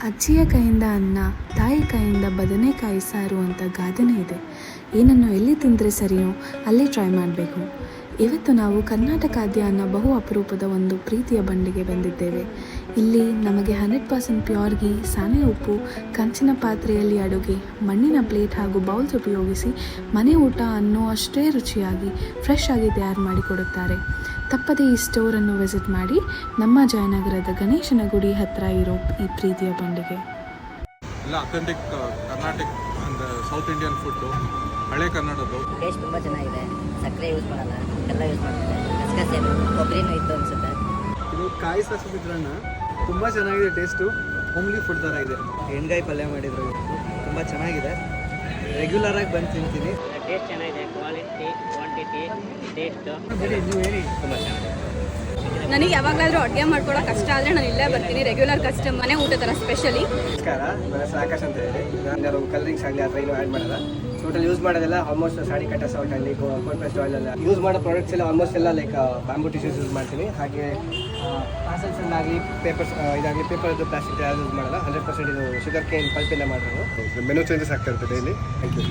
ಅಜ್ಜಿಯ ಕೈಯಿಂದ ಅನ್ನ, ತಾಯಿ ಕೈಯಿಂದ ಬದನೆಕಾಯಿ ಸಾರು ಅಂತ ಗಾದೆನೇ ಇದೆ. ಏನನ್ನು ಎಲ್ಲಿ ತಿಂದರೆ ಸರಿಯೋ ಅಲ್ಲೇ ಟ್ರೈ ಮಾಡಬೇಕು. ಇವತ್ತು ನಾವು ಕರ್ನಾಟಕಾದ್ಯ ಅನ್ನೋ ಬಹು ಅಪರೂಪದ ಒಂದು ಪ್ರೀತಿಯ ಬಂಡಿಗೆ ಬಂದಿದ್ದೇವೆ. ಇಲ್ಲಿ ನಮಗೆ 100% ಪ್ಯೂರ್ ಘೀ, ಸಾನೆ ಉಪ್ಪು, ಕಂಚಿನ ಪಾತ್ರೆಯಲ್ಲಿ ಅಡುಗೆ, ಮಣ್ಣಿನ ಪ್ಲೇಟ್ ಹಾಗೂ ಬೌಲ್ಸ್ ಉಪಯೋಗಿಸಿ ಮನೆ ಊಟ ಅನ್ನೋ ಅಷ್ಟೇ ರುಚಿಯಾಗಿ ಫ್ರೆಶ್ ಆಗಿ ತಯಾರು ಮಾಡಿಕೊಡುತ್ತಾರೆ. ತಪ್ಪದೇ ಈ ಸ್ಟೋರನ್ನು ವಿಸಿಟ್ ಮಾಡಿ. ನಮ್ಮ ಜಯನಗರದ ಗಣೇಶನ ಗುಡಿ ಹತ್ತಿರ ಇರೋ ಈ ಪ್ರೀತಿಯ ಬಂಡಿಗೆ ಎಲ್ಲ ಅಥೆಂಟಿಕ್ ಕರ್ನಾಟಕ ಅಂದರೆ ಸೌತ್ ಇಂಡಿಯನ್ ಫುಡ್ಡು, ಹಳೆ ಕನ್ನಡದ್ದು. ಟೇಸ್ಟ್ ತುಂಬ ಚೆನ್ನಾಗಿದೆ. ಸಕ್ಕರೆ ಯೂಸ್ ಮಾಡಲ್ಲ, ಎಲ್ಲ ಯೂಸ್ ಮಾಡ್ತಾರೆ. ಗಸಗಸೆ ಕೊಬ್ಬರಿನೂ ಇತ್ತು ಅನಿಸುತ್ತೆ. ಇದು ಕಾಯಿ ಸಾಸಿಬಿದ್ರನ್ನ ತುಂಬ ಚೆನ್ನಾಗಿದೆ. ಟೇಸ್ಟು ಹೋಮ್ಲಿ ಫುಡ್ ಥರ ಇದೆ. ಎಣ್ಗಾಯಿ ಪಲ್ಯ ಮಾಡಿದ್ರು, ತುಂಬ ಚೆನ್ನಾಗಿದೆ. ರೆಗ್ಯುಲರ್ ಆಗಿ ಬಂದು ತಿಂತೀನಿ. ಟೇಸ್ಟ್ ಚೆನ್ನಾಗಿದೆ. ಕ್ವಾಲಿಟಿ, ಕ್ವಾಂಟಿಟಿ, ಟೇಸ್ಟ್ ತುಂಬ ಚೆನ್ನಾಗಿದೆ. ನನಗೆ ಯಾವಾಗಲಾದರೂ ಅಡುಗೆ ಮಾಡ್ಕೊಳ್ಳೋಕೆ ಕಷ್ಟ ಆದರೆ ನಾನು ಇಲ್ಲೇ ಬರ್ತೀನಿ. ರೆಗ್ಯುಲರ್ ಕಸ್ಟಮರ್, ಮನೆ ಊಟ ಥರ ಸ್ಪೆಷಲಿ. ನಮಸ್ಕಾರ, ನನ್ನ ಹೆಸರು ಆಕಾಶ್ ಅಂತ ಹೇಳಿ. ನಾನು ಕಲರಿಂಗ್ಸ್ ಆಗಲಿ ಅಥವಾ ಏನೂ ಆ್ಯಡ್ ಮಾಡಲ್ಲ. ಟೋಟಲ್ ಯೂಸ್ ಮಾಡೋದೆಲ್ಲ ಆಲ್ಮೋಸ್ಟ್ ಸಾಡಿ ಕಟ್ಟ ಸಾಲ್ಟ್ ಆಗಲಿ, ಕೋಲ್ಡ್ ಪ್ರೆಸ್ಡ್ ಆಯಿಲ್ ಎಲ್ಲ ಯೂಸ್ ಮಾಡೋ ಪ್ರಾಡಕ್ಟ್ಸ್ ಎಲ್ಲ ಆಲ್ಮೋಸ್ಟ್ ಎಲ್ಲ ಲೈಕ್ ಬ್ಯಾಂಬೂ ಟಿಶ್ಯೂಸ್ ಯೂಸ್ ಮಾಡ್ತೀನಿ. ಹಾಗೆ ಪಾರ್ಸಲ್ಸ್ ಆಗಲಿ ಪೇಪರ್ಸ್ ಇದಾಗಲಿ ಪೇಪರ್ದು ಪ್ಲಾಸ್ಟಿಕ್ ಯಾವುದು ಯೂಸ್ ಮಾಡಲ್ಲ. 100% ಇದು ಶುಗರ್ ಕೇನ್ ಪಲ್ಪಿಂದ ಮಾಡೋದು. ಮೆನು ಚೇಂಜಸ್ ಆಗ್ತಾ ಇರುತ್ತೆ ಡೈಲಿ. Thank you.